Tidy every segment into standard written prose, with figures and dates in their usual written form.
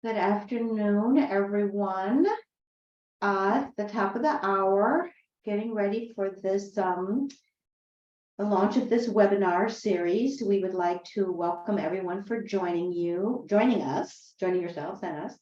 Good afternoon, everyone. At the top of the hour, getting ready for this the launch of this webinar series. We would like to welcome everyone for joining yourselves and us.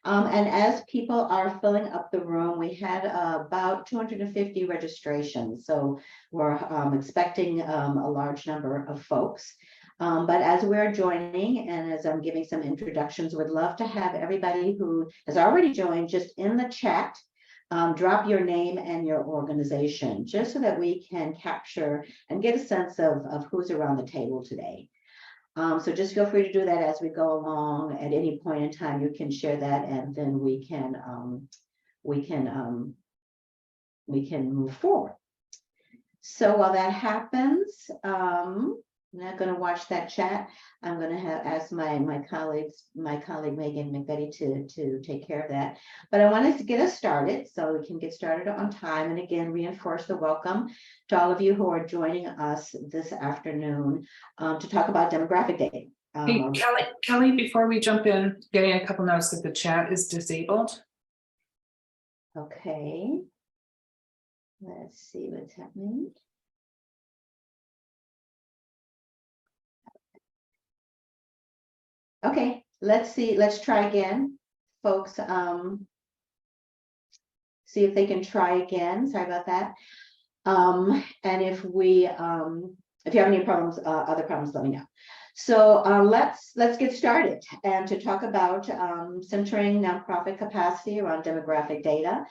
And as people are filling up the room, we had about 250 registrations. So we're expecting a large number of folks. But as we're joining and as I'm giving some introductions, would love to have everybody who has already joined just in the chat, drop your name and your organization, just so that we can capture and get a sense of who's around the table today. So just feel free to do that as we go along. At any point in time, you can share that, and then we can move forward. So while that happens, I'm not going to watch that chat. I'm going to ask my colleague Megan McBetty to take care of that. But I wanted to get us started so we can get started on time. And again, reinforce the welcome to all of you who are joining us this afternoon to talk about demographic data. Hey, Kelly, before we jump in, getting a couple notes that the chat is disabled. Okay. Let's see what's happening. Okay, let's see. Let's try again, folks. See if they can try again. Sorry about that. And if you have any problems, other problems, let me know. So let's get started and to talk about centering nonprofit capacity around demographic data.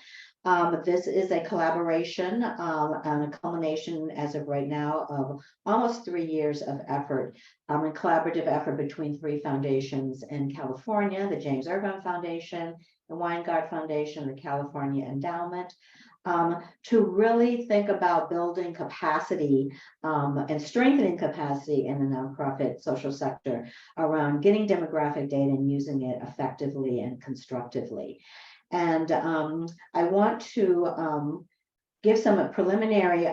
This is a collaboration and a culmination as of right now of almost 3 years of effort, a collaborative effort between 3 foundations in California: the James Irvine Foundation, the Weingart Foundation, the California Endowment, to really think about building capacity and strengthening capacity in the nonprofit social sector around getting demographic data and using it effectively and constructively. And I want to give some preliminary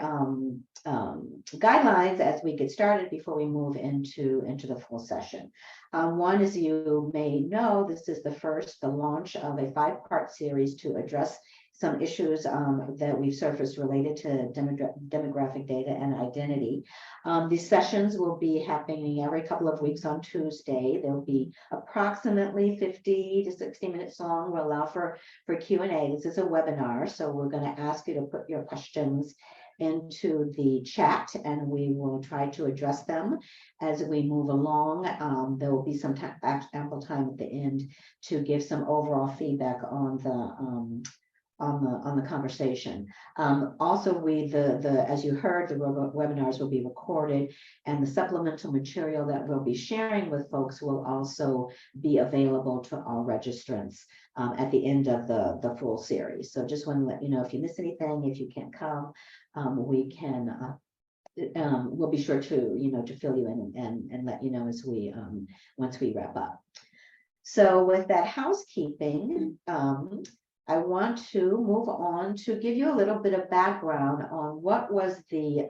guidelines as we get started before we move into the full session. One, as you may know, this is the launch of a 5-part series to address some issues that we've surfaced related to demographic data and identity. These sessions will be happening every couple of weeks on Tuesday. They'll be approximately 50 to 60 minutes long. We'll allow for Q&A. This is a webinar, so we're going to ask you to put your questions into the chat and we will try to address them as we move along. There will be some ample time at the end to give some overall feedback on the conversation. Also, as you heard, the webinars will be recorded, and the supplemental material that we'll be sharing with folks will also be available to all registrants at the end of the full series. So just want to let you know, if you miss anything, if you can't come, we can we'll be sure to fill you in and let you know as we once we wrap up. So with that housekeeping, I want to move on to give you a little bit of background on what was the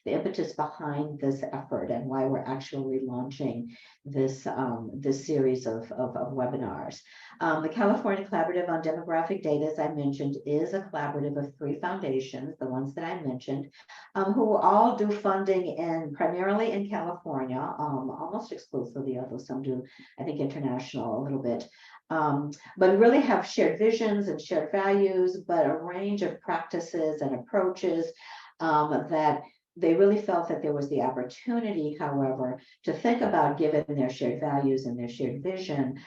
impetus behind this effort and why we're actually launching this series of webinars. The California Collaborative on Demographic Data, as I mentioned, is a collaborative of 3 foundations, the ones that I mentioned, who all do funding primarily in California, almost exclusively, although some do, I think, international a little bit. But really have shared visions and shared values, but a range of practices and approaches that they really felt that there was the opportunity, however, to think about, given their shared values and their shared vision,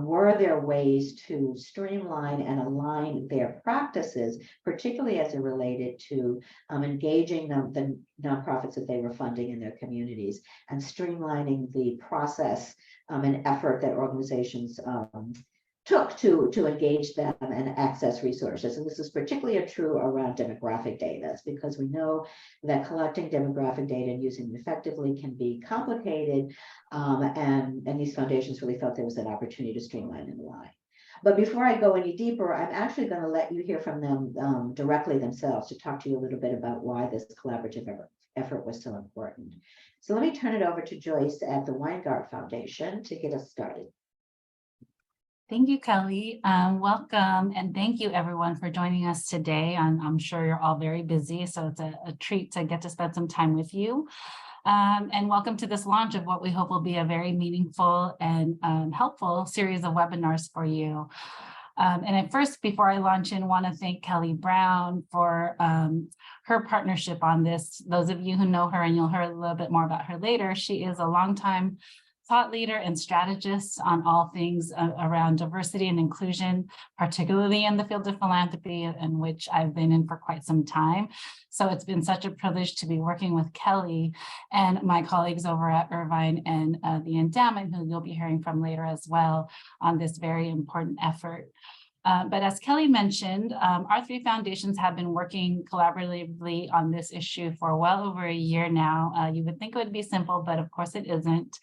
were there ways to streamline and align their practices, particularly as it related to engaging the nonprofits that they were funding in their communities and streamlining the process and effort that organizations took to engage them and access resources. And this is particularly true around demographic data, because we know that collecting demographic data and using it effectively can be complicated. And these foundations really felt there was an opportunity to streamline and align. But before I go any deeper, I'm actually going to let you hear from them directly themselves to talk to you a little bit about why this collaborative effort was so important. So let me turn it over to Joyce at the Weingart Foundation to get us started. Thank you, Kelly. Welcome, and thank you everyone for joining us today. I'm sure you're all very busy, so it's a treat to get to spend some time with you. And welcome to this launch of what we hope will be a very meaningful and helpful series of webinars for you. And at first, before I launch in, want to thank Kelly Brown for her partnership on this. Those of you who know her, and you'll hear a little bit more about her later, she is a longtime thought leader and strategist on all things around diversity and inclusion, particularly in the field of philanthropy, in which I've been in for quite some time. So it's been such a privilege to be working with Kelly and my colleagues over at Irvine and the Endowment, who you'll be hearing from later as well, on this very important effort. But as Kelly mentioned, our three foundations have been working collaboratively on this issue for well over a year now. You would think it would be simple, but of course it isn't.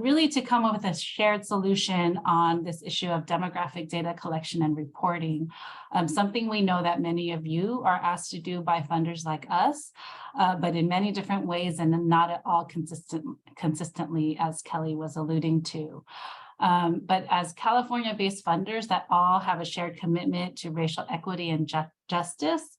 Really to come up with a shared solution on this issue of demographic data collection and reporting, something we know that many of you are asked to do by funders like us, but in many different ways and not at all consistently, as Kelly was alluding to. But as California-based funders that all have a shared commitment to racial equity and justice,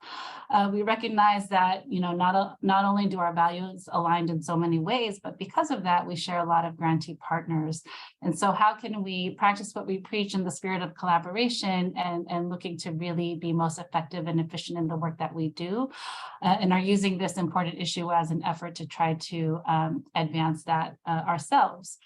we recognize that, not only do our values aligned in so many ways, but because of that, we share a lot of grantee partners. And so how can we practice what we preach in the spirit of collaboration and looking to really be most effective and efficient in the work that we do, and are using this important issue as an effort to try to advance that ourselves.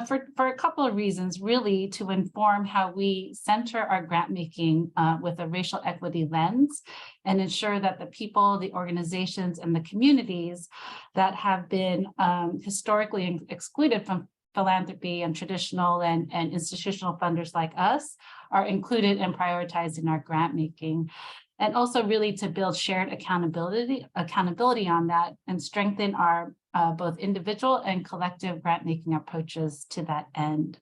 For a couple of reasons, really to inform how we center our grant making with a racial equity lens and ensure that the people, the organizations, and the communities that have been historically excluded from philanthropy and traditional and institutional funders like us are included and prioritized in our grant making. And also really to build shared accountability on that and strengthen our both individual and collective grant making approaches to that end.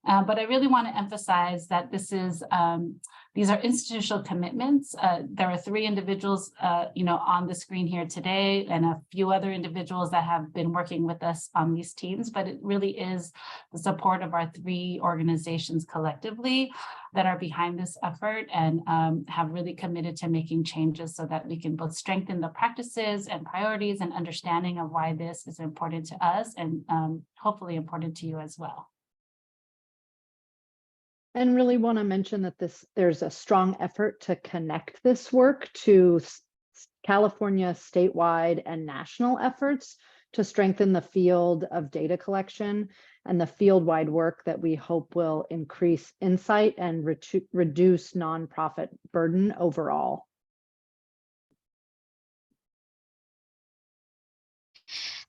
But I really want to emphasize that these are institutional commitments. There are three individuals, on the screen here today, and a few other individuals that have been working with us on these teams. But it really is the support of our three organizations collectively that are behind this effort and have really committed to making changes so that we can both strengthen the practices and priorities and understanding of why this is important to us and hopefully important to you as well. And really want to mention that there's a strong effort to connect this work to California statewide and national efforts to strengthen the field of data collection and the field-wide work that we hope will increase insight and reduce nonprofit burden overall.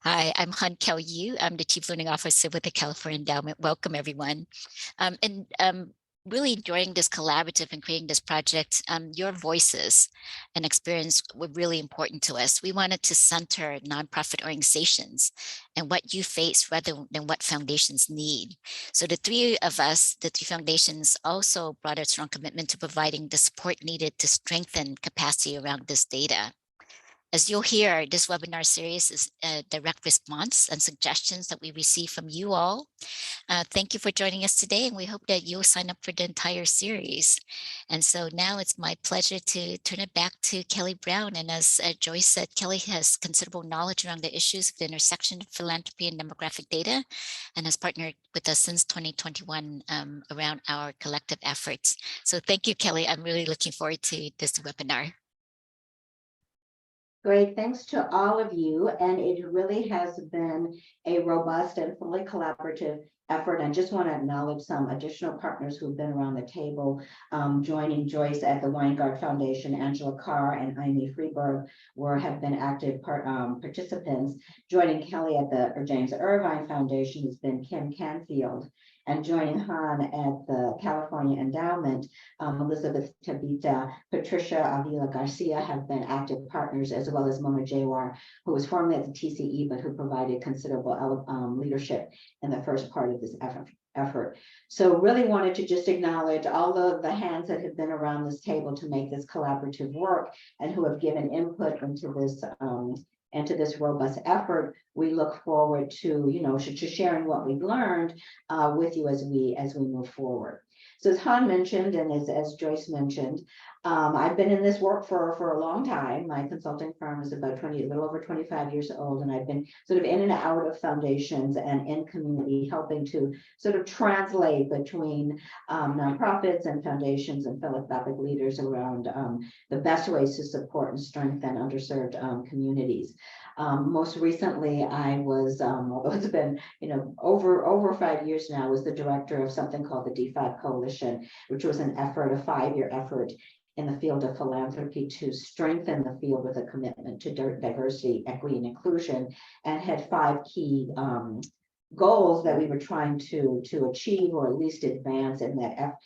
Hi, I'm Han Kiao Yu. I'm the Chief Learning Officer with the California Endowment. Welcome, everyone. Really during this collaborative and creating this project, your voices and experience were really important to us. We wanted to center nonprofit organizations and what you face rather than what foundations need. So the three of us, the three foundations, also brought a strong commitment to providing the support needed to strengthen capacity around this data. As you'll hear, this webinar series is a direct response and suggestions that we receive from you all. Thank you for joining us today, and we hope that you'll sign up for the entire series. And so now it's my pleasure to turn it back to Kelly Brown. And as Joyce said, Kelly has considerable knowledge around the issues of the intersection of philanthropy and demographic data, and has partnered with us since 2021 around our collective efforts. So thank you, Kelly. I'm really looking forward to this webinar. Great, thanks to all of you. And it really has been a robust and fully collaborative effort. I just want to acknowledge some additional partners who've been around the table, joining Joyce at the Weingart Foundation. Angela Carr and Amy Freeberg have been active participants. Joining Kelly at the James Irvine Foundation has been Kim Canfield. And joining Han at the California Endowment, Elizabeth Tabita, Patricia Avila Garcia have been active partners, as well as Mona Jawar, who was formerly at the TCE, but who provided considerable leadership in the first part of this effort. So really wanted to just acknowledge all of the hands that have been around this table to make this collaborative work and who have given input into this to this robust effort, we look forward to, to sharing what we've learned with you as we move forward. So as Han mentioned, and as Joyce mentioned, I've been in this work for a long time. My consulting firm is about a little over 25 years old, and I've been sort of in and out of foundations and in community, helping to sort of translate between nonprofits and foundations and philanthropic leaders around the best ways to support and strengthen underserved communities. Most recently, I was, although it's been, over 5 years now, was the director of something called the D5 Coalition, which was an effort, a 5-year effort in the field of philanthropy to strengthen the field with a commitment to diversity, equity, and inclusion, and had 5 key goals that we were trying to achieve or at least advance in that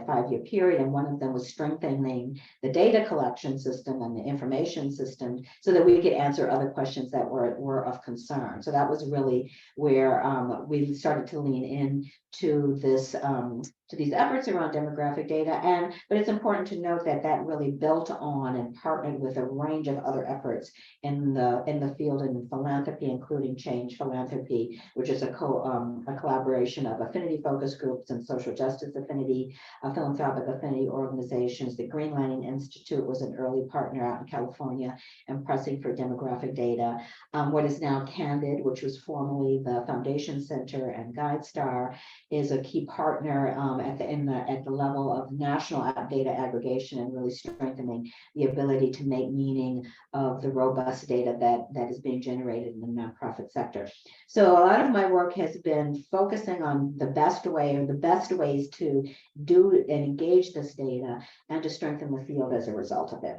5-year period. And one of them was strengthening the data collection system and the information system so that we could answer other questions that were of concern. So that was really where we started to lean in to this to these efforts around demographic data. But it's important to note that that really built on and partnered with a range of other efforts in the field in philanthropy, including Change Philanthropy, which is a collaboration of affinity focus groups and social justice affinity, philanthropic affinity organizations. The Greenlining Institute was an early partner out in California and pressing for demographic data. What is now Candid, which was formerly the Foundation Center, and GuideStar is a key partner at the level of national data aggregation and really strengthening the ability to make meaning of the robust data that is being generated in the nonprofit sector. So a lot of my work has been focusing on the best way or the best ways to do and engage this data and to strengthen the field as a result of it.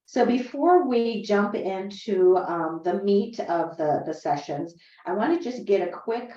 So before we jump into the meat of the sessions, I want to just get a quick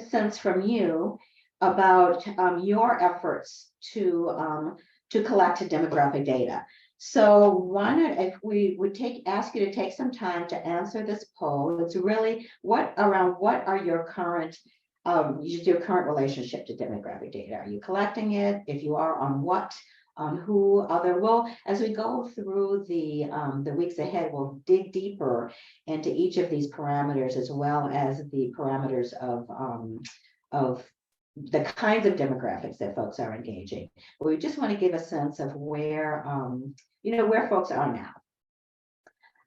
sense from you about your efforts to collect demographic data. So why not, if we would ask you to take some time to answer this poll. It's really what are your current relationship to demographic data? Are you collecting it? If you are, on what? On who? Other? Well, as we go through the weeks ahead, we'll dig deeper into each of these parameters, as well as the parameters of the kinds of demographics that folks are engaging. But we just want to give a sense of where where folks are now.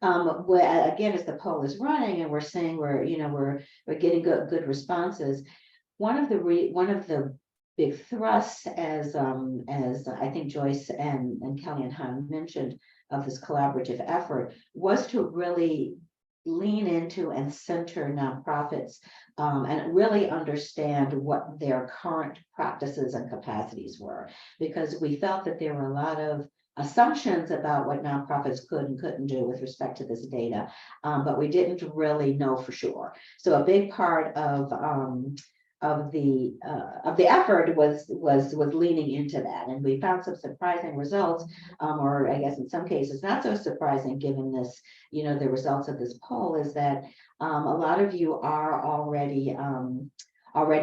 Again, as the poll is running, and we're seeing we're getting good responses. One of the big thrusts, as I think Joyce and Kelly and Han mentioned, of this collaborative effort, was to really lean into and center nonprofits and really understand what their current practices and capacities were, because we felt that there were a lot of assumptions about what nonprofits could and couldn't do with respect to this data, but we didn't really know for sure. So a big part of the effort was leaning into that, and we found some surprising results, or I guess in some cases not so surprising, given this, the results of this poll, is that a lot of you are already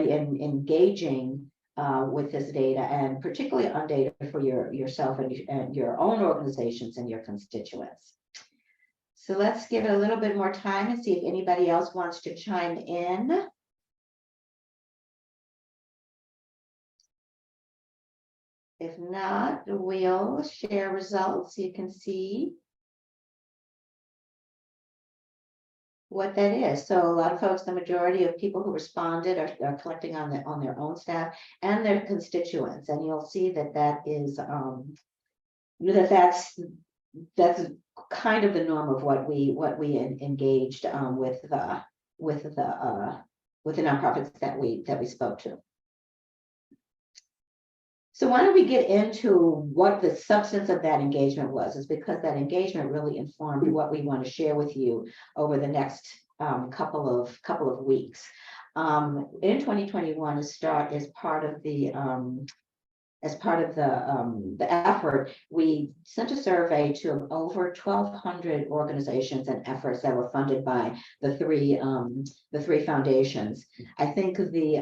engaging with this data, and particularly on data for yourself and your own organizations and your constituents. So let's give it a little bit more time and see if anybody else wants to chime in. If not, we'll share results. You can see what that is. So a lot of folks, the majority of people who responded are collecting on their own staff and their constituents, and you'll see that is that's kind of the norm of what we engaged with the nonprofits that we spoke to. So why don't we get into what the substance of that engagement was? Is because that engagement really informed what we want to share with you over the next couple of weeks. In 2021, as part of the as part of the effort, we sent a survey to over 1,200 organizations and efforts that were funded by the three foundations. I think we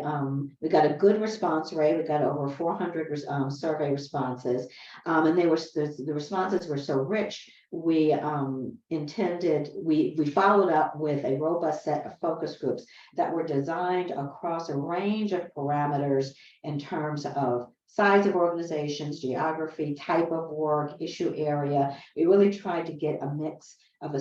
got a good response rate. We got over 400 survey responses, and the responses were so rich. We followed up with a robust set of focus groups that were designed across a range of parameters in terms of size of organizations, geography, type of work, issue area. We really tried to get a mix of the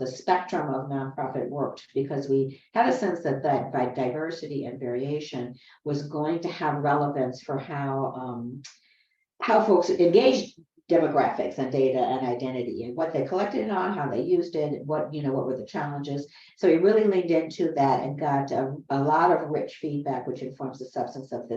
spectrum of nonprofit work, because we had a sense that by diversity and variation was going to have relevance for how folks engaged demographics and data and identity, and what they collected it on, how they used it, what were the challenges. So we really leaned into that and got a lot of rich feedback, which informs the substance of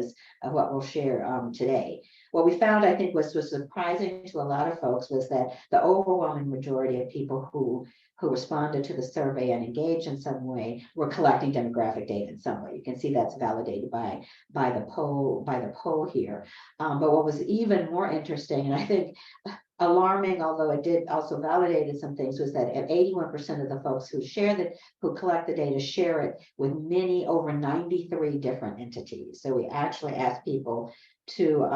what we'll share today. What we found, I think, was surprising to a lot of folks was that the overwhelming majority of people who responded to the survey and engaged in some way were collecting demographic data in some way. You can see that's validated by the poll here. But what was even more interesting, and I think alarming, although it did also validated some things, was that 81% of the folks who collect the data share it with over 93 different entities. So we actually asked people to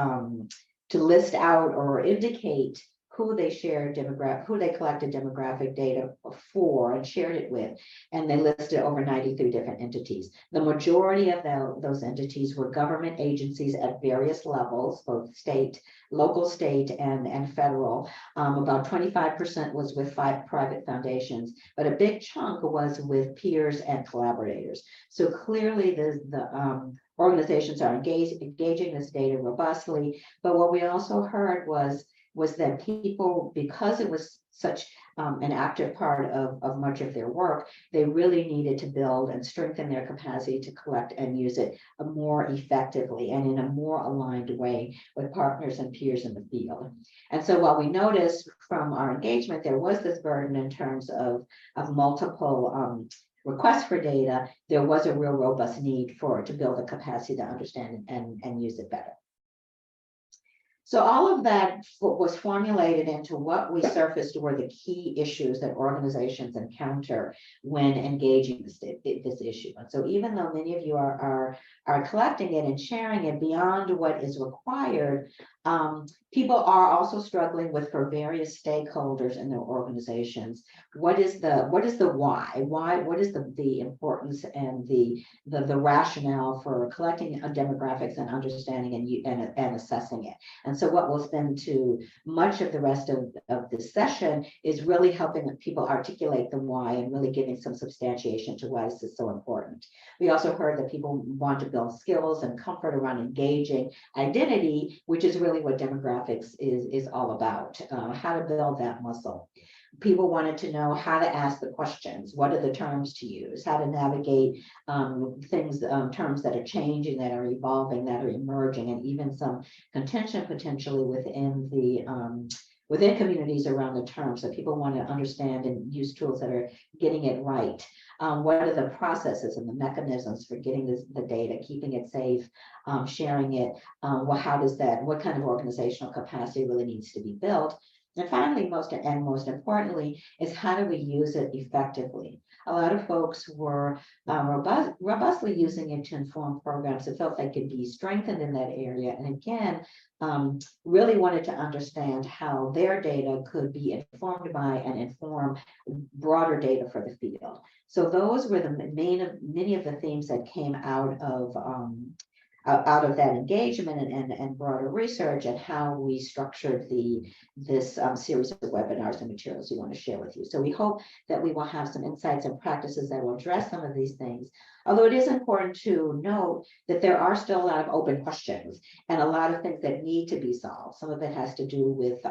list out or indicate who they collected demographic data for and shared it with, and they listed over 93 different entities. The majority of those entities were government agencies at various levels, both local, state, and federal. About 25% was with 5 private foundations, but a big chunk was with peers and collaborators. So clearly the organizations are engaging this data robustly, but what we also heard was that people, because it was such an active part of much of their work, they really needed to build and strengthen their capacity to collect and use it more effectively and in a more aligned way with partners and peers in the field. And so while we noticed from our engagement, there was this burden in terms of multiple requests for data, there was a real robust need to build the capacity to understand and use it better. So all of that was formulated into what we surfaced were the key issues that organizations encounter when engaging this issue. And so even though many of you are collecting it and sharing it beyond what is required, people are also struggling with, for various stakeholders in their organizations, what is the why? What is the importance and the rationale for collecting demographics and understanding and assessing it? And so what we'll spend to much of the rest of this session is really helping people articulate the why and really giving some substantiation to why this is so important. We also heard that people want to build skills and comfort around engaging identity, which is really what demographics is all about, how to build that muscle. People wanted to know how to ask the questions, what are the terms to use, how to navigate terms that are changing, that are evolving, that are emerging, and even some contention potentially within communities around the terms. So people want to understand and use tools that are getting it right. What are the processes and the mechanisms for getting the data, keeping it safe, sharing it? What kind of organizational capacity really needs to be built? And finally, most importantly, is how do we use it effectively? A lot of folks were robustly using it to inform programs that felt they could be strengthened in that area. And again, really wanted to understand how their data could be informed by and inform broader data for the field. So those were many of the themes that came out of that engagement and broader research, and how we structured this series of webinars and materials we want to share with you. So we hope that we will have some insights and practices that will address some of these things. Although it is important to note that there are still a lot of open questions and a lot of things that need to be solved. Some of it has to do with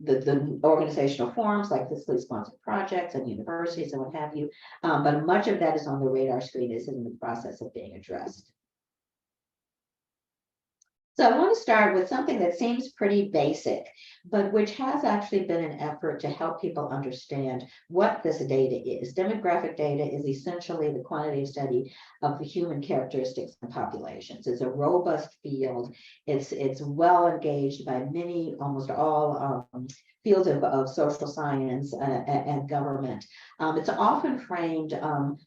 the organizational forms like fiscally sponsored projects and universities and what have you. But much of that is on the radar screen, is in the process of being addressed. So I want to start with something that seems pretty basic, but which has actually been an effort to help people understand what this data is. Demographic data is essentially the quantitative study of the human characteristics and populations. It's a robust field. It's well engaged by many, almost all fields of social science and government. It's often framed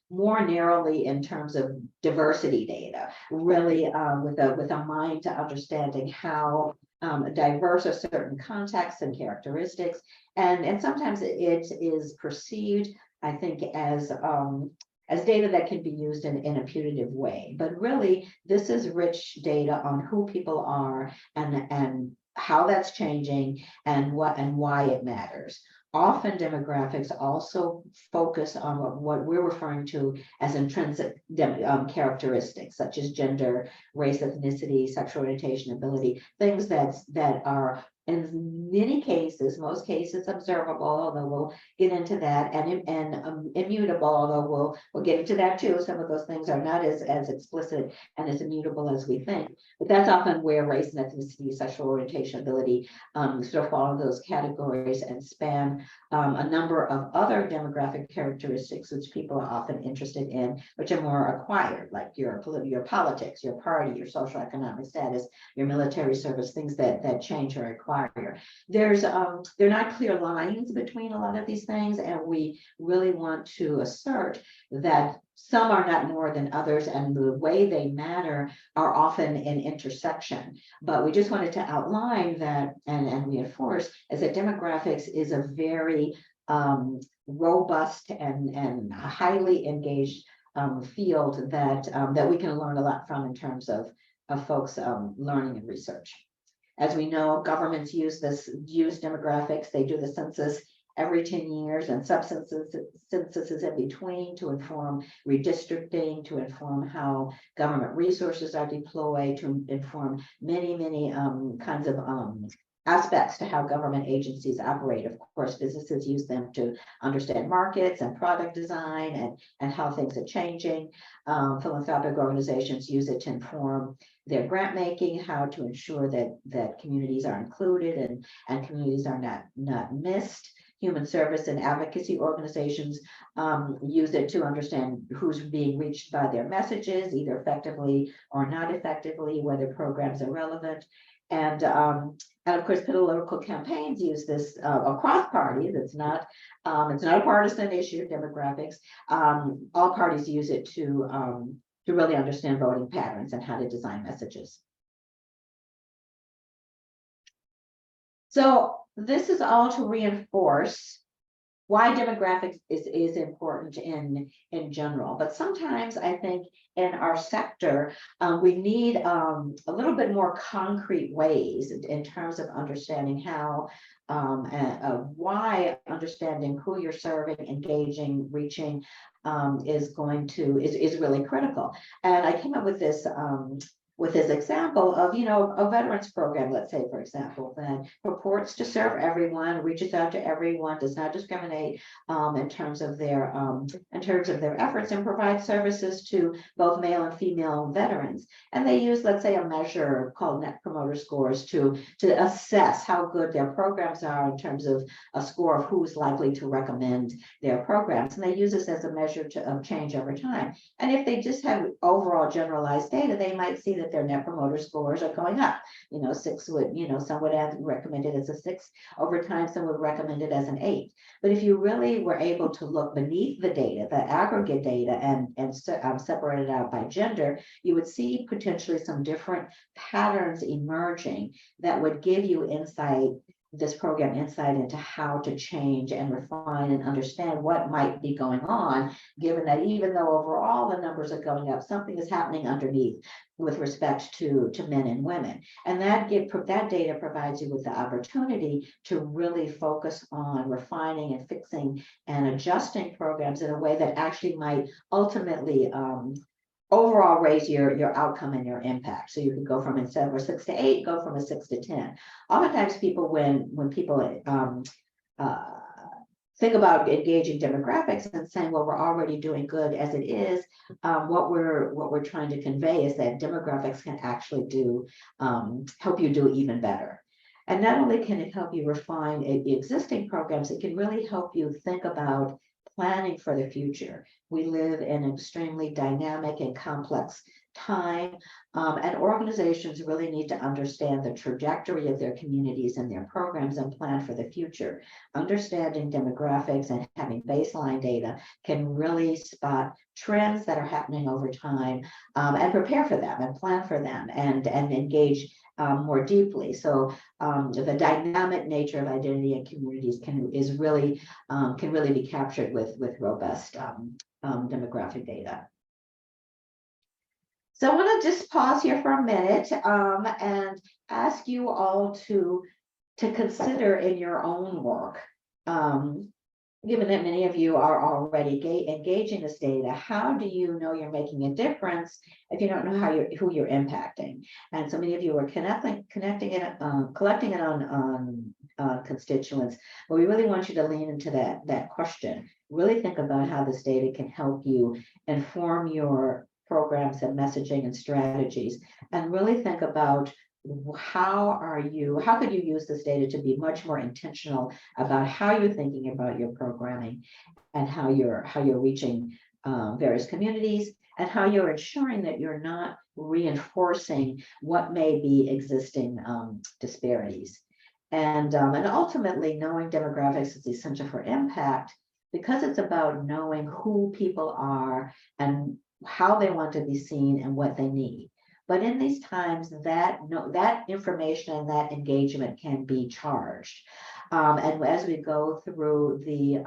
more narrowly in terms of diversity data, really with a mind to understanding how diverse are certain contexts and characteristics, and sometimes it is perceived, I think, as data that can be used in a putative way. But really, this is rich data on who people are and how that's changing and why it matters. Often demographics also focus on what we're referring to as intrinsic characteristics, such as gender, race, ethnicity, sexual orientation, ability, things that are in many cases, most cases observable, although we'll get into that, and immutable, although we'll get into that too. Some of those things are not as explicit and as immutable as we think, but that's often where race and ethnicity, sexual orientation, ability sort of fall into those categories and span a number of other demographic characteristics which people are often interested in, which are more acquired, like your politics, your party, your social economic status, your military service, things that change or acquire. There's there are not clear lines between a lot of these things, and we really want to assert that some are not more than others, and the way they matter are often in intersection. But we just wanted to outline that and reinforce is that demographics is a very robust and highly engaged field that we can learn a lot from in terms of folks learning and research. As we know, governments use demographics. They do the census every 10 years and censuses in between to inform redistricting, to inform how government resources are deployed, to inform many kinds of aspects to how government agencies operate. Of course, businesses use them to understand markets and product design and how things are changing. Philanthropic organizations use it to inform their grant making, how to ensure that communities are included and communities are not missed. Human service and advocacy organizations use it to understand who's being reached by their messages, either effectively or not effectively, whether programs are relevant. And of course, political campaigns use this across parties. It's not a partisan issue, demographics. All parties use it to really understand voting patterns and how to design messages. So this is all to reinforce why demographics is important in general. But sometimes I think in our sector, we need a little bit more concrete ways in terms of understanding how, why understanding who you're serving, engaging, reaching is really critical. And I came up with this example of, a veterans program, let's say, for example, that purports to serve everyone, reaches out to everyone, does not discriminate in terms of their efforts, and provides services to both male and female veterans. And they use, let's say, a measure called Net Promoter Scores to assess how good their programs are in terms of a score of who's likely to recommend their programs. And they use this as a measure of change over time. And if they just have overall generalized data, they might see that their Net Promoter Scores are going up. 6 would, some would recommend it as a 6 over time, some would recommend it as an 8. But if you really were able to look beneath the data, the aggregate data, and separate it out by gender, you would see potentially some different patterns emerging that would give you this program insight into how to change and refine and understand what might be going on, given that even though overall the numbers are going up, something is happening underneath with respect to men and women. And that data provides you with the opportunity to really focus on refining and fixing and adjusting programs in a way that actually might ultimately overall raise your outcome and your impact. So you could go from, instead of a 6 to 8, go from a 6 to 10. Oftentimes people, when people think about engaging demographics and saying, well, we're already doing good as it is. What we're trying to convey is that demographics can actually help you do even better. And not only can it help you refine existing programs, it can really help you think about planning for the future. We live in an extremely dynamic and complex time, and organizations really need to understand the trajectory of their communities and their programs and plan for the future. Understanding demographics and having baseline data can really spot trends that are happening over time, and prepare for them and plan for them and engage more deeply. So the dynamic nature of identity and communities can really be captured with robust demographic data. So I want to just pause here for a minute and ask you all to consider in your own work, given that many of you are already engaging this data, how do you know you're making a difference if you don't know who you're impacting? And so many of you are collecting it on constituents, but we really want you to lean into that question. Really think about how this data can help you inform your programs and messaging and strategies, and really think about how could you use this data to be much more intentional about how you're thinking about your programming and how you're reaching various communities, and how you're ensuring that you're not reinforcing what may be existing disparities. And ultimately, knowing demographics is essential for impact, because it's about knowing who people are and how they want to be seen and what they need. But in these times, that information and that engagement can be charged. And as we go through the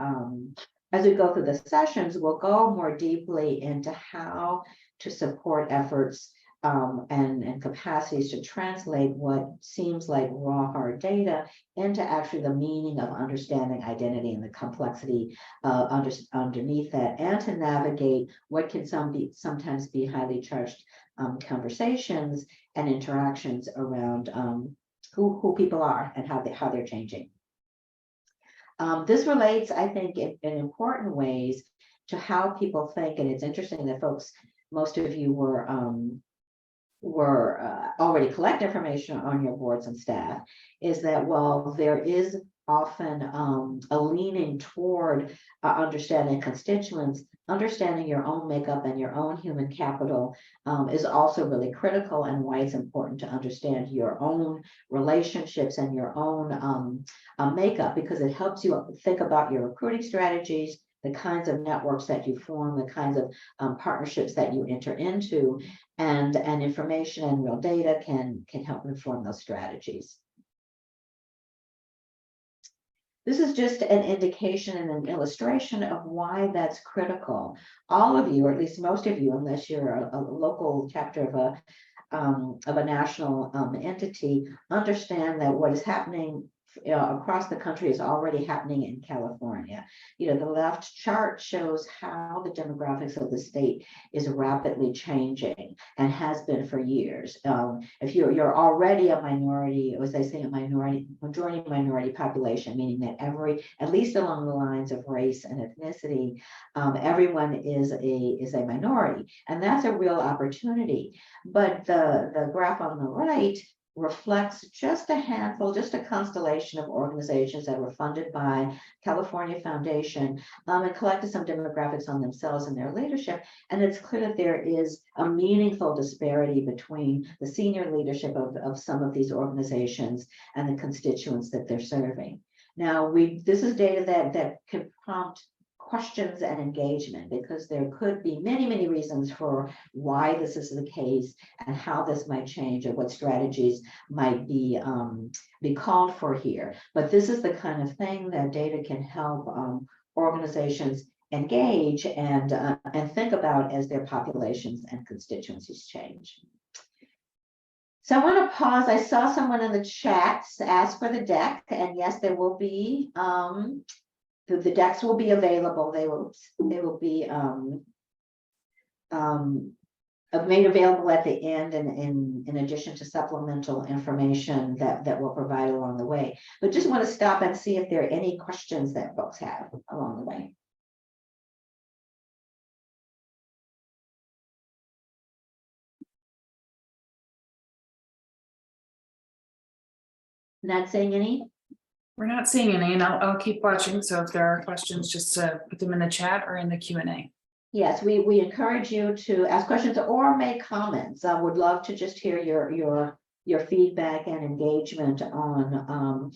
sessions, we'll go more deeply into how to support efforts and capacities to translate what seems like raw, hard data into actually the meaning of understanding identity and the complexity underneath that, and to navigate what can sometimes be highly charged conversations and interactions around who people are and how they're changing. This relates, I think, in important ways to how people think, and it's interesting that most of you were already collect information on your boards and staff, is that while there is often a leaning toward understanding constituents, understanding your own makeup and your own human capital is also really critical, and why it's important to understand your own relationships and your own makeup, because it helps you think about your recruiting strategies, the kinds of networks that you form, the kinds of partnerships that you enter into, and information and real data can help inform those strategies. This is just an indication and an illustration of why that's critical. All of you, or at least most of you, unless you're a local chapter of a national entity, understand that what is happening across the country is already happening in California. The left chart shows how the demographics of the state is rapidly changing and has been for years. If you're already a minority, or as they say, majority minority population, meaning that at least along the lines of race and ethnicity, everyone is a minority, and that's a real opportunity. But the graph on the right reflects just a constellation of organizations that were funded by California Foundation and collected some demographics on themselves and their leadership. And it's clear that there is a meaningful disparity between the senior leadership of some of these organizations and the constituents that they're serving. Now, this is data that can prompt questions and engagement, because there could be many reasons for why this is the case and how this might change, or what strategies might be called for here. But this is the kind of thing that data can help organizations engage and think about as their populations and constituencies change. So I want to pause. I saw someone in the chat ask for the deck, and yes, there will be the decks will be available. They will be made available at the end, and in addition to supplemental information that we'll provide along the way. But just want to stop and see if there are any questions that folks have along the way. Not saying any? We're not seeing any, and I'll keep watching. So if there are questions, just put them in the chat or in the Q&A. Yes, we encourage you to ask questions or make comments. I would love to just hear your feedback and engagement on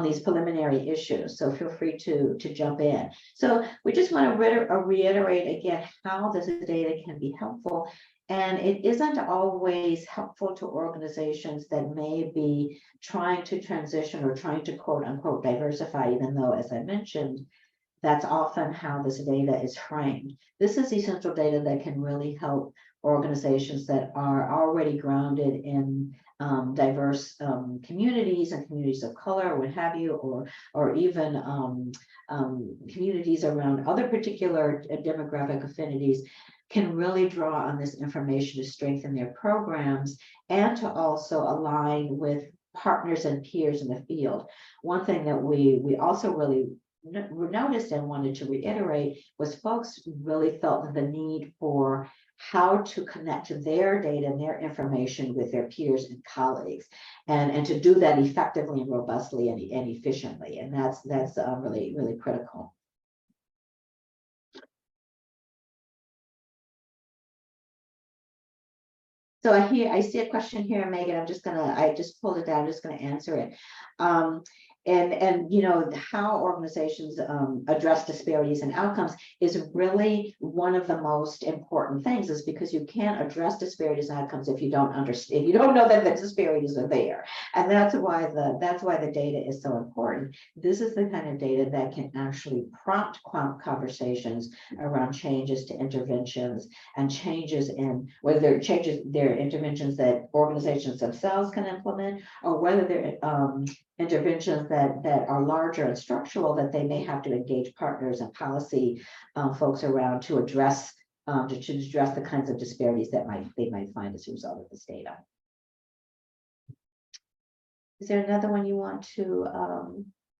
these preliminary issues. So feel free to jump in. So we just want to reiterate again how this data can be helpful. And it isn't always helpful to organizations that may be trying to transition or trying to quote unquote diversify, even though, as I mentioned, that's often how this data is framed. This is essential data that can really help organizations that are already grounded in diverse communities and communities of color, what have you, or even communities around other particular demographic affinities, can really draw on this information to strengthen their programs and to also align with partners and peers in the field. One thing that we also really noticed and wanted to reiterate was folks really felt the need for how to connect their data and their information with their peers and colleagues, and to do that effectively and robustly and efficiently. And that's really, really critical. So I see a question here, Megan. I just pulled it down. I'm just gonna answer it. And you know, how organizations address disparities and outcomes is really one of the most important things, is because you can't address disparities and outcomes if you don't understand, if you don't know that the disparities are there. And that's why the data is so important. This is the kind of data that can actually prompt conversations around changes to interventions and changes in whether they're interventions that organizations themselves can implement, or whether they're interventions that are larger and structural that they may have to engage partners and policy folks around to address the kinds of disparities that they might find as a result of this data. Is there another one you want to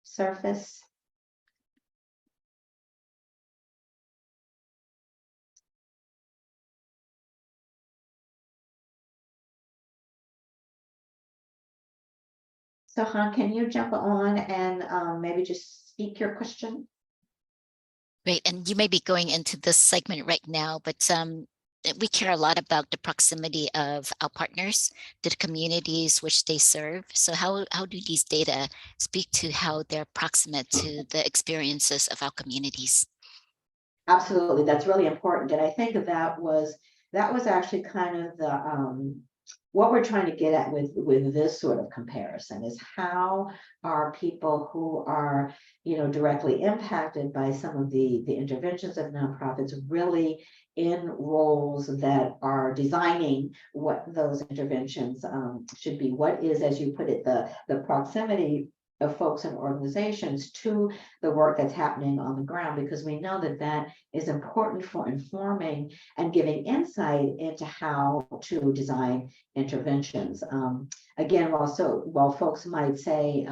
surface? So Han, can you jump on and maybe just speak your question? Great, and you may be going into this segment right now, but we care a lot about the proximity of our partners to the communities which they serve. So how do these data speak to how they're proximate to the experiences of our communities? Absolutely, that's really important. And I think that was actually kind of the what we're trying to get at with this sort of comparison, is how are people who are, you know, directly impacted by some of the interventions of nonprofits really in roles that are designing what those interventions should be. What is, as you put it, the proximity of folks and organizations to the work that's happening on the ground, because we know that is important for informing and giving insight into how to design interventions. Again, while folks might say,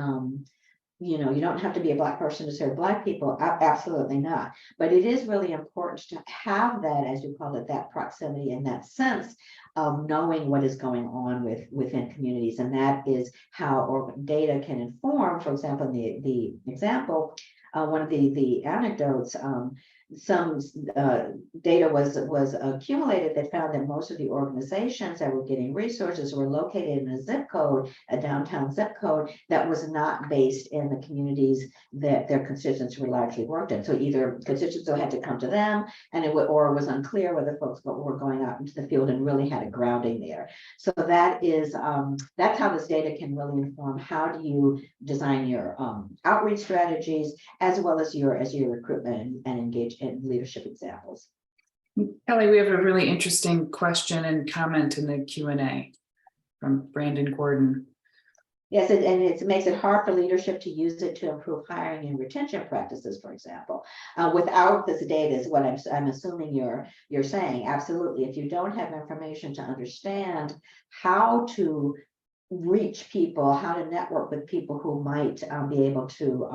you know, you don't have to be a Black person to serve Black people. Absolutely not. But it is really important to have that, as you call it, that proximity and that sense of knowing what is going on within communities. And that is how data can inform, for example, in the example, one of the anecdotes, some data was accumulated that found that most of the organizations that were getting resources were located in a zip code, a downtown zip code, that was not based in the communities that their constituents were largely worked in. So either constituents had to come to them, and or it was unclear whether folks were going out into the field and really had a grounding there. So that is that's how this data can really inform how do you design your outreach strategies, as well as your recruitment and engage in leadership examples. Kelly, we have a really interesting question and comment in the Q&A from Brandon Gordon. Yes, and it makes it hard for leadership to use it to improve hiring and retention practices, for example. Without this data is what I'm assuming you're saying. Absolutely. If you don't have information to understand how to reach people, how to network with people who might be able to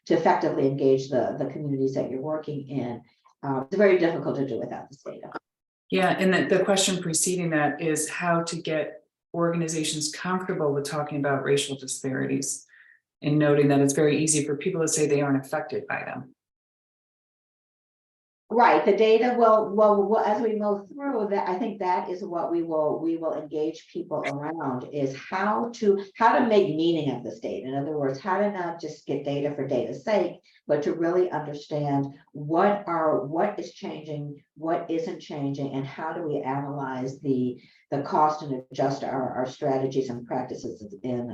effectively engage the communities that you're working in, it's very difficult to do without this data. Yeah, and the question preceding that is how to get organizations comfortable with talking about racial disparities and noting that it's very easy for people to say they aren't affected by them. Right, the data well as we move through that, I think that is what we will engage people around, is how to make meaning of this data. In other words, how to not just get data for data's sake, but to really understand what is changing, what isn't changing, and how do we analyze the cost and adjust our strategies and practices in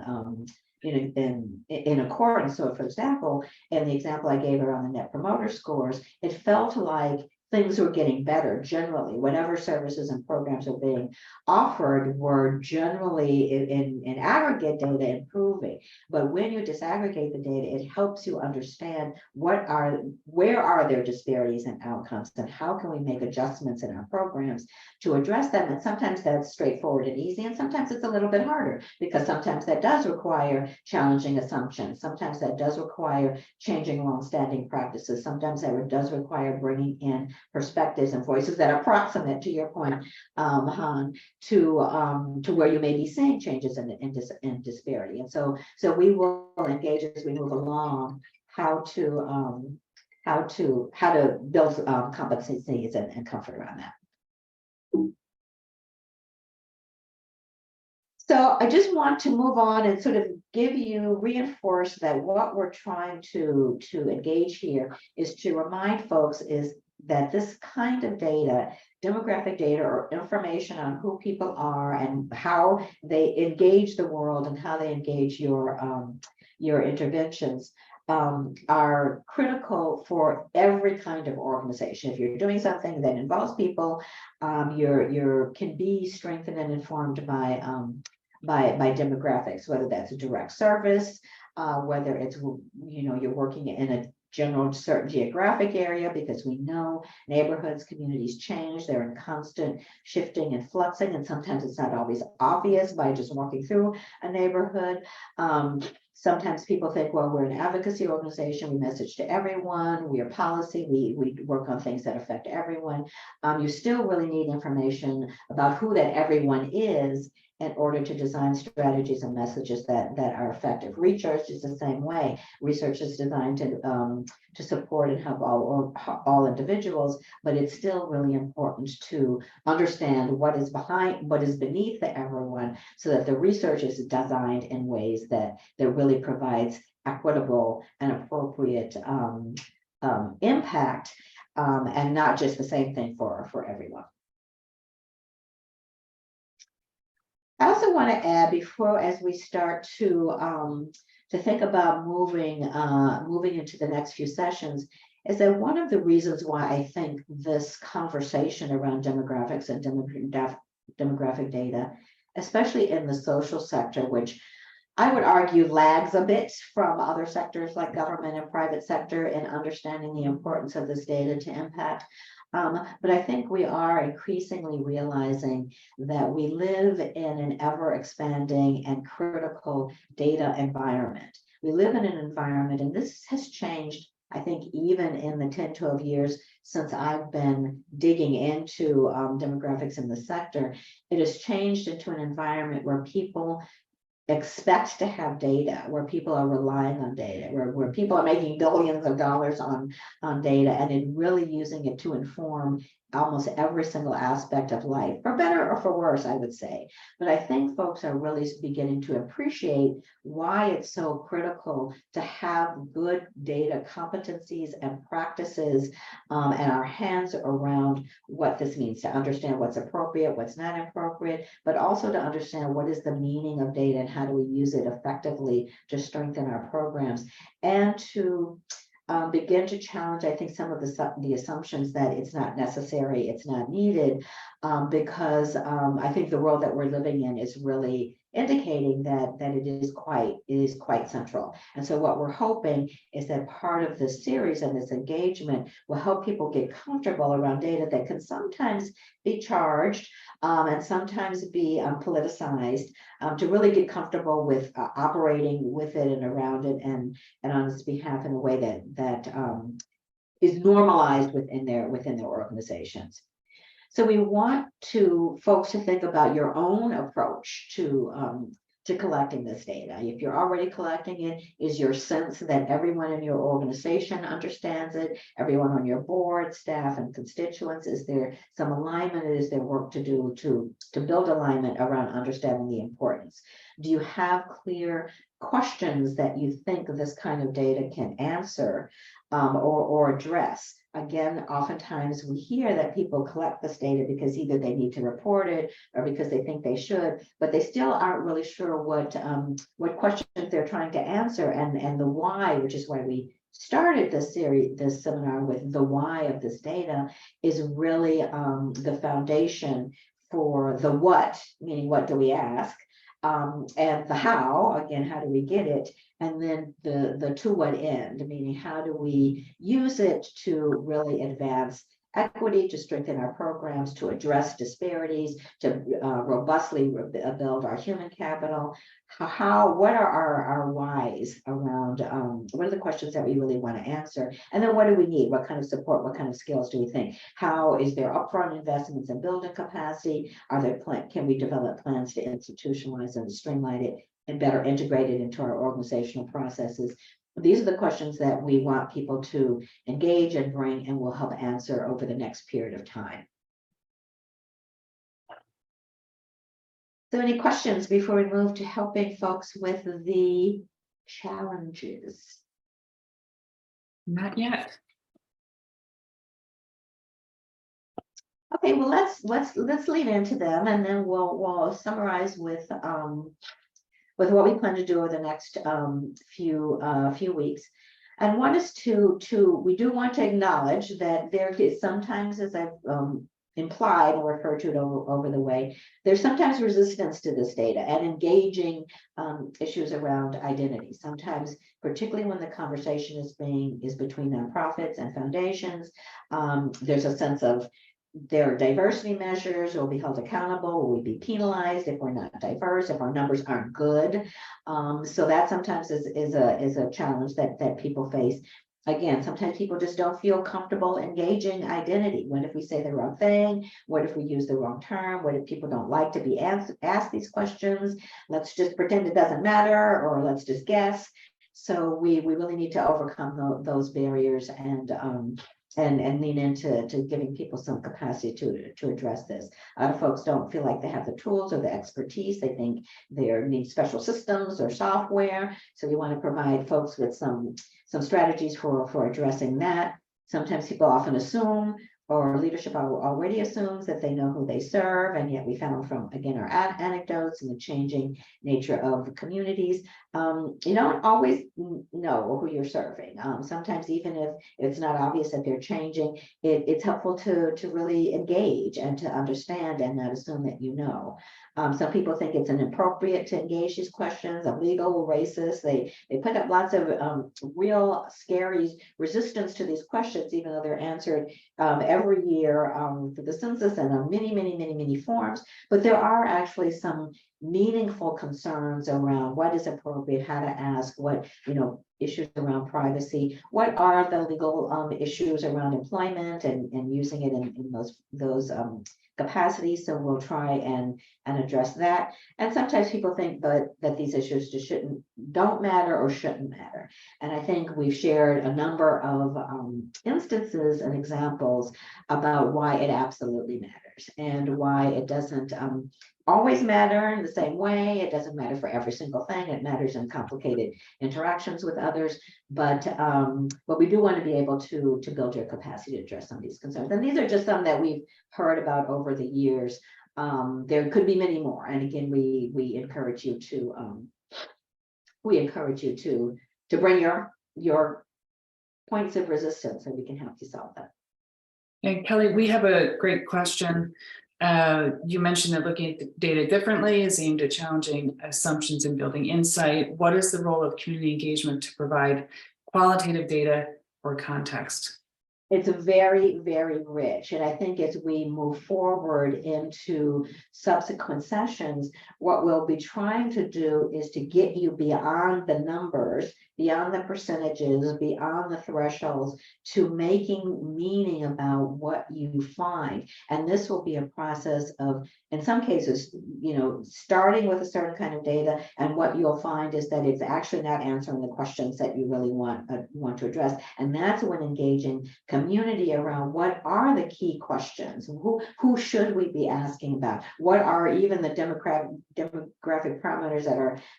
accordance. So for example, in the example I gave around the net promoter scores, it felt like things were getting better generally. Whatever services and programs are being offered were generally in aggregate data improving. But when you disaggregate the data, it helps you understand where are there disparities in outcomes, and how can we make adjustments in our programs to address them. And sometimes that's straightforward and easy, and sometimes it's a little bit harder, because sometimes that does require challenging assumptions. Sometimes that does require changing longstanding practices. Sometimes that does require bringing in perspectives and voices that are proximate to your point, Han, to where you may be seeing changes in disparity. And so we will engage as we move along how to build competencies and comfort around that. So I just want to move on and sort of reinforce that what we're trying to engage here is to remind folks is that this kind of data, demographic data or information on who people are and how they engage the world and how they engage your interventions, are critical for every kind of organization. If you're doing something that involves people, you can be strengthened and informed by demographics, whether that's a direct service, whether it's you're working in a general certain geographic area, because we know neighborhoods, communities change, they're in constant shifting and fluxing, and sometimes it's not always obvious by just walking through a neighborhood. Sometimes people think, well, we're an advocacy organization, we message to everyone, we are policy, we work on things that affect everyone. You still really need information about who that everyone is in order to design strategies and messages that are effective. Research is the same way. Research is designed to support and help all individuals, but it's still really important to understand what is beneath the everyone, so that the research is designed in ways that really provides equitable and appropriate impact, and not just the same thing for everyone. I also want to add, as we start to think about moving into the next few sessions, is that one of the reasons why I think this conversation around demographics and demographic data, especially in the social sector, which I would argue lags a bit from other sectors like government and private sector in understanding the importance of this data to impact. But I think we are increasingly realizing that we live in an ever expanding and critical data environment. We live in an environment, and this has changed, I think, even in the 10, 12 years since I've been digging into demographics in the sector. It has changed into an environment where people expect to have data, where people are relying on data, where people are making billions of dollars on data, and in really using it to inform almost every single aspect of life, for better or for worse, I would say. But I think folks are really beginning to appreciate why it's so critical to have good data competencies and practices, and our hands around what this means, to understand what's appropriate, what's not appropriate, but also to understand what is the meaning of data and how do we use it effectively to strengthen our programs, and to begin to challenge, I think, some of the assumptions that it's not necessary, it's not needed, because I think the world that we're living in is really indicating that it is quite central. And so what we're hoping is that part of this series and this engagement will help people get comfortable around data that can sometimes be charged and sometimes be politicized, to really get comfortable with operating with it and around it and on its behalf in a way that is normalized within their organizations. So we want folks to think about your own approach to collecting this data. If you're already collecting it, is your sense that everyone in your organization understands it, everyone on your board, staff, and constituents? Is there some alignment? Is there work to do to build alignment around understanding the importance? Do you have clear questions that you think this kind of data can answer or address? Again, oftentimes we hear that people collect this data because either they need to report it or because they think they should, but they still aren't really sure what questions they're trying to answer and the why, which is why we started this seminar with the why of this data, is really the foundation for the what, meaning what do we ask, and the how, again, how do we get it? And then the to what end, meaning how do we use it to really advance equity, to strengthen our programs, to address disparities, to robustly build our human capital. What are our whys around, what are the questions that we really want to answer? And then what do we need? What kind of support, what kind of skills do we think? How is there upfront investments in building capacity? Can we develop plans to institutionalize and streamline it and better integrate it into our organizational processes? These are the questions that we want people to engage and bring and will help answer over the next period of time. So any questions before we move to helping folks with the challenges? Not yet. Okay, well, let's lean into them, and then we'll summarize with what we plan to do over the next few weeks. And one is we do want to acknowledge that there is sometimes, as I've implied or referred to it over the way, there's sometimes resistance to this data and engaging issues around identity. Sometimes, particularly when the conversation is between nonprofits and foundations, there's a sense of there are diversity measures, will be held accountable, will we be penalized if we're not diverse, if our numbers aren't good? So that sometimes is a challenge that people face. Again, sometimes people just don't feel comfortable engaging identity. What if we say the wrong thing? What if we use the wrong term? What if people don't like to be asked these questions? Let's just pretend it doesn't matter, or let's just guess. So we really need to overcome those barriers and lean into giving people some capacity to address this. A lot of folks don't feel like they have the tools or the expertise. They think they need special systems or software. So we want to provide folks with some strategies for addressing that. Sometimes people often assume, or leadership already assumes, that they know who they serve, and yet we found from, again, our anecdotes and the changing nature of communities, you don't always know who you're serving. Sometimes, even if it's not obvious that they're changing, it's helpful to really engage and to understand and not assume that you know. Some people think it's inappropriate to engage these questions, illegal, racist. They put up lots of real scary resistance to these questions, even though they're answered every year for the census and on many forms. But there are actually some meaningful concerns around what is appropriate, how to ask, what, issues around privacy, what are the legal issues around employment and using it in those capacities. So we'll try and address that. And sometimes people think that these issues just don't matter or shouldn't matter. And I think we've shared a number of instances and examples about why it absolutely matters and why it doesn't always matter in the same way. It doesn't matter for every single thing. It matters in complicated interactions with others. But we do want to be able to build your capacity to address some of these concerns. And these are just some that we've heard about over the years. There could be many more. And again, we encourage you to bring your points of resistance, so we can help you solve that. And Kelly, we have a great question You mentioned that looking at the data differently is aimed at challenging assumptions and building insight. What is the role of community engagement to provide qualitative data or context? It's very, very rich. And I think as we move forward into subsequent sessions, what we'll be trying to do is to get you beyond the numbers, beyond the percentages, beyond the thresholds, to making meaning about what you find. And this will be a process of, in some cases, starting with a certain kind of data, and what you'll find is that it's actually not answering the questions that you really want to address. And that's when engaging community around what are the key questions, who should we be asking about, what are even the demographic parameters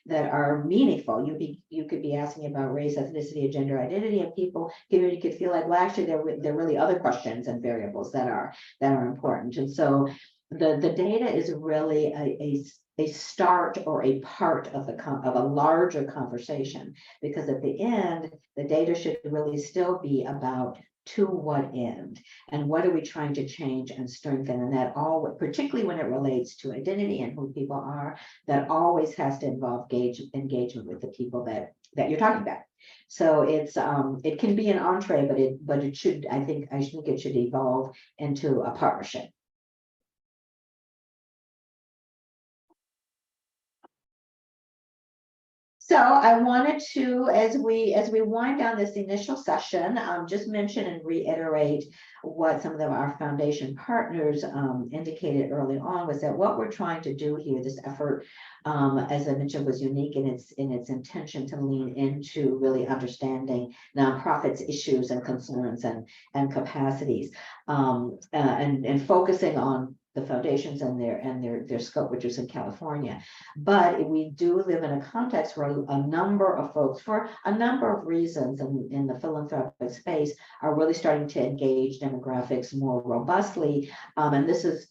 that are meaningful. You could be asking about race, ethnicity, and gender identity, and community could feel like, well, actually there are really other questions and variables that are important. And so the data is really a start or a part of a larger conversation, because at the end the data should really still be about to what end, and what are we trying to change and strengthen. And that all, particularly when it relates to identity and who people are, that always has to involve engagement with the people that you're talking about. So it's it can be an entree, but it should, I think it should evolve into a partnership. So I wanted to, as we wind down this initial session, just mention and reiterate what some of our foundation partners indicated early on, was that what we're trying to do here, this effort, as I mentioned, was unique in its intention to lean into really understanding nonprofits' issues and concerns and capacities, and focusing on the foundations and their scope, which is in California. But we do live in a context where a number of folks, for a number of reasons in the philanthropic space, are really starting to engage demographics more robustly. And this is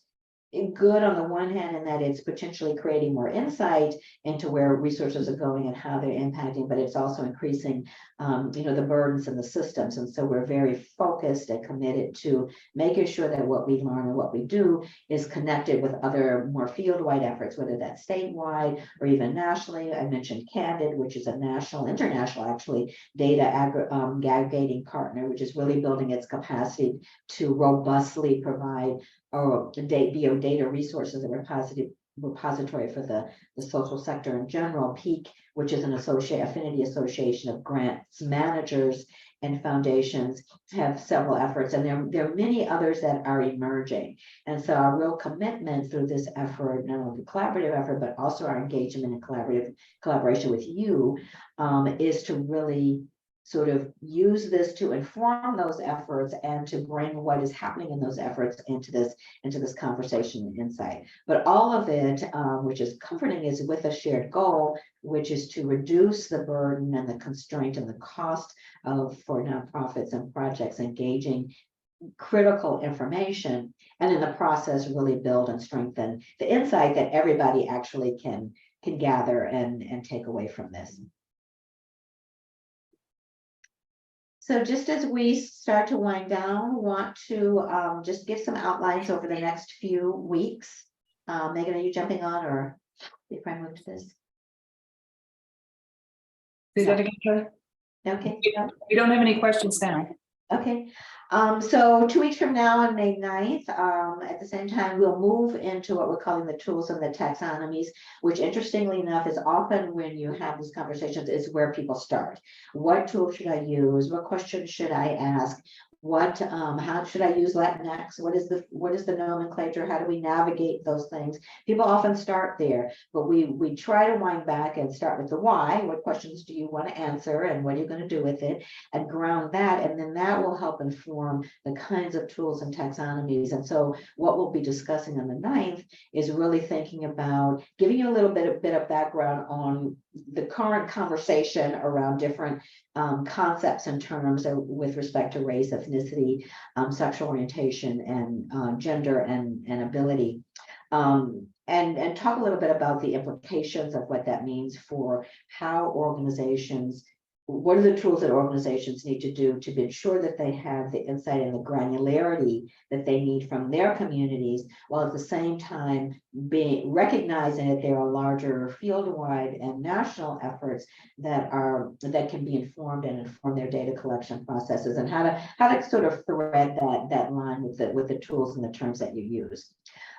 good on the one hand, in that it's potentially creating more insight into where resources are going and how they're impacting, but it's also increasing the burdens in the systems. And so we're very focused and committed to making sure that what we learn and what we do is connected with other more field-wide efforts, whether that's statewide or even nationally. I mentioned Candid, which is a international actually data aggregating partner, which is really building its capacity to robustly provide data resources and repository for the social sector in general. Peak, which is an affinity association of grants managers and foundations, have several efforts, and there are many others that are emerging. And so our real commitment through this effort, not only the collaborative effort, but also our engagement and collaboration with you, is to really sort of use this to inform those efforts and to bring what is happening in those efforts into this conversation and insight. But all of it, which is comforting, is with a shared goal, which is to reduce the burden and the constraint and the cost for nonprofits and projects engaging critical information, and in the process really build and strengthen the insight that everybody actually can gather and take away from this. So just as we start to wind down, want to just give some outlines over the next few weeks. Megan, are you jumping on, or if I move to this? Say that again, Kelly? Okay. We don't have any questions now. Okay, so 2 weeks from now on May 9th, at the same time, we'll move into what we're calling the tools and the taxonomies, which interestingly enough is often when you have these conversations is where people start. What tool should I use? What questions should I ask? How should I use Latinx? What is the nomenclature? How do we navigate those things? People often start there, but we try to wind back and start with the why. What questions do you want to answer, and what are you going to do with it, and ground that, and then that will help inform the kinds of tools and taxonomies. And so what we'll be discussing on the 9th is really thinking about giving you a little bit of background on the current conversation around different concepts and terms with respect to race, ethnicity, sexual orientation, and gender and ability, and talk a little bit about the implications of what that means for how organizations what are the tools that organizations need to do to ensure that they have the insight and the granularity that they need from their communities, while at the same time being recognizing that there are larger field-wide and national efforts that can be informed and inform their data collection processes, and how to sort of thread that line with the tools and the terms that you use.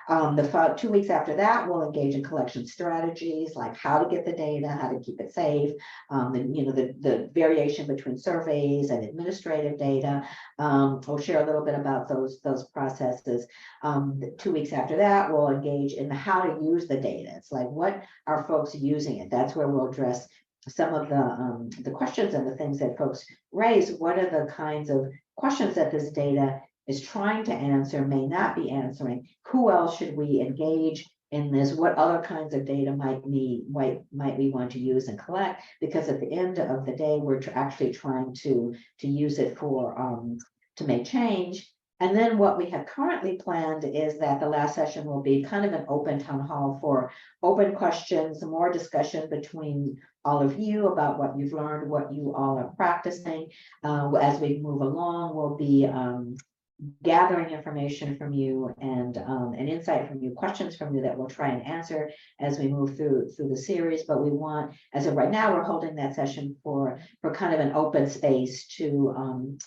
2 weeks after that, we'll engage in collection strategies, like how to get the data, how to keep it safe, the variation between surveys and administrative data. We'll share a little bit about those processes. 2 weeks after that, we'll engage in how to use the data. It's like, what are folks using it? That's where we'll address some of the questions and the things that folks raise. What are the kinds of questions that this data is trying to answer, may not be answering? Who else should we engage in this? What other kinds of data might we want to use and collect? Because at the end of the day, we're actually trying to use it for to make change. And then what we have currently planned is that the last session will be kind of an open town hall for open questions, more discussion between all of you about what you've learned, what you all are practicing. As we move along, we'll be gathering information from you and insight from you, questions from you that we'll try and answer as we move through the series. But we want, as of right now, we're holding that session for kind of an open space to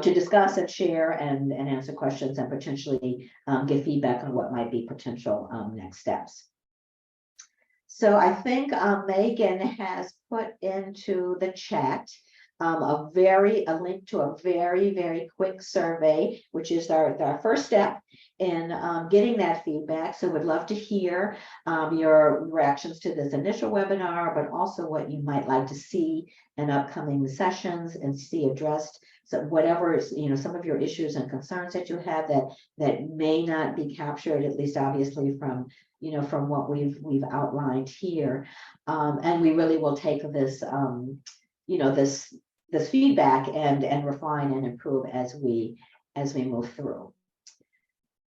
to discuss and share and answer questions and potentially give feedback on what might be potential next steps. So I think Megan has put into the chat a link to a very quick survey, which is our first step in getting that feedback. So we'd love to hear your reactions to this initial webinar, but also what you might like to see in upcoming sessions and see addressed. So whatever, some of your issues and concerns that you have that may not be captured, at least obviously from what we've outlined here. And we really will take this, this feedback and refine and improve as we move through.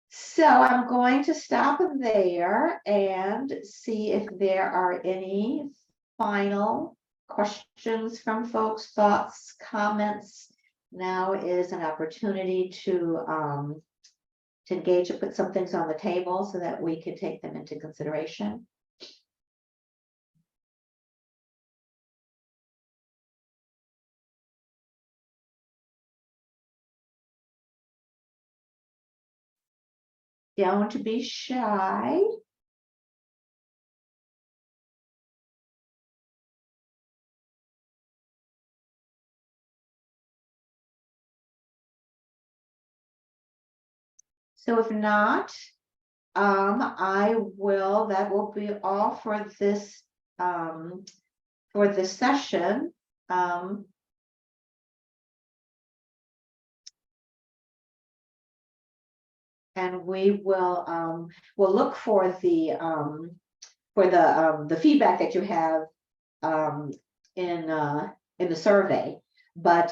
So I'm going to stop there and see if there are any final questions from folks, thoughts, comments. Now is an opportunity to engage and put some things on the table so that we can take them into consideration. Don't be shy. So if not, that will be all for this session. And we will we'll look for the feedback that you have in the survey. But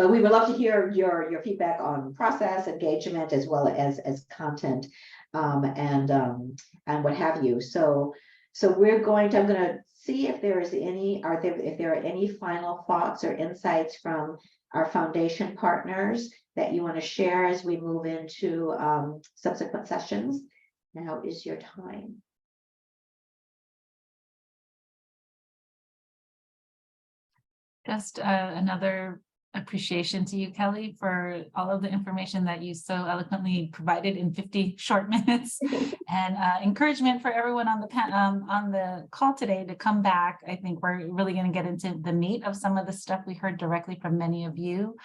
we would love to hear your feedback on process, engagement, as well as content and what have you. So I'm going to see if there is if there are any final thoughts or insights from our foundation partners that you want to share as we move into subsequent sessions. Now is your time. Just another appreciation to you, Kelly, for all of the information that you so eloquently provided in 50 short minutes, and encouragement for everyone on the call today to come back. I think we're really going to get into the meat of some of the stuff we heard directly from many of you,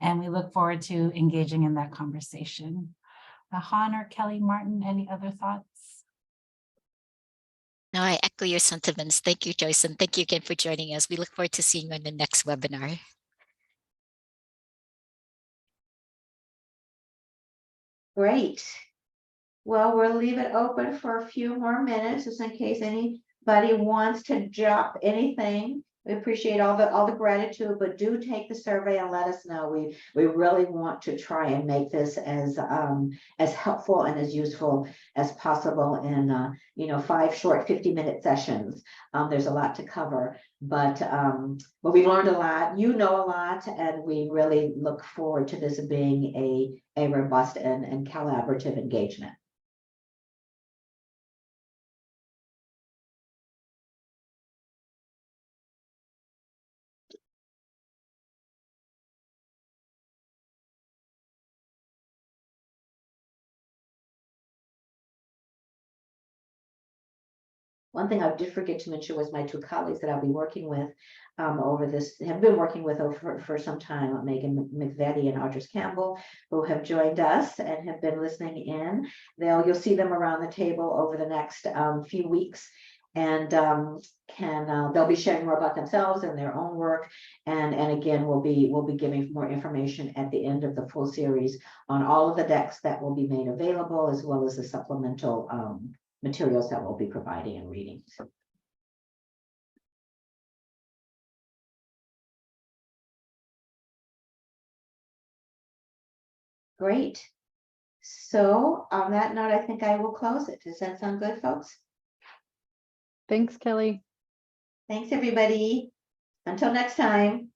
and we look forward to engaging in that conversation. Han or Kelly, Martin, any other thoughts? No, I echo your sentiments. Thank you, Joyce, and thank you again for joining us. We look forward to seeing you in the next webinar. Great. Well, we'll leave it open for a few more minutes just in case anybody wants to drop anything We appreciate all the gratitude, but do take the survey and let us know. We really want to try and make this as helpful and as useful as possible in 5 short 50-minute sessions. There's a lot to cover, but we've learned a lot. You know a lot, and we really look forward to this being a robust and collaborative engagement. One thing I did forget to mention was my 2 colleagues that I'll be working with have been working with for some time, Megan McVetti and Audrey Campbell, who have joined us and have been listening in. You'll see them around the table over the next few weeks, and they'll be sharing more about themselves and their own work. And again, we'll be giving more information at the end of the full series on all of the decks that will be made available, as well as the supplemental materials that we'll be providing and reading. Great. So on that note, I think I will close it. Does that sound good, folks? Thanks, Kelly. Thanks, everybody. Until next time.